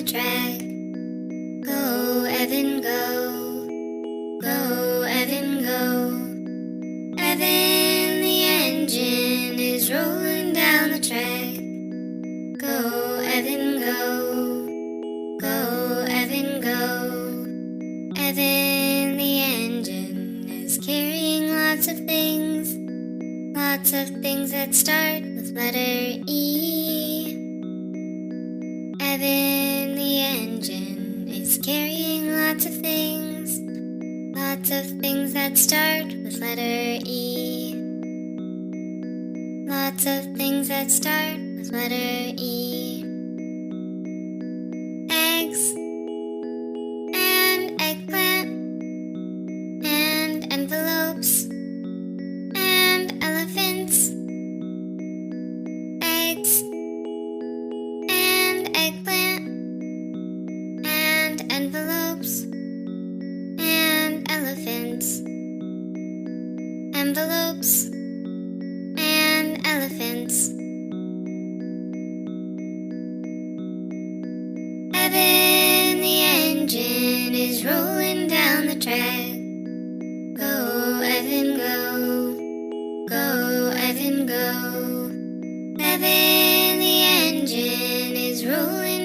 the track. Go, Evan, go. Go, Evan, go. Evan, the engine is rolling down the track. Go, Evan, go. Go, Evan, go. Evan, the engine is carrying lots of things. Lots of things that start with letter E. Evan, the engine is carrying lots of things. Lots of things that start with letter E. Lots of things that start with letter E. Eggs and eggplant and envelopes and elephants. Eggs and eggplant and envelopes and elephants. Envelopes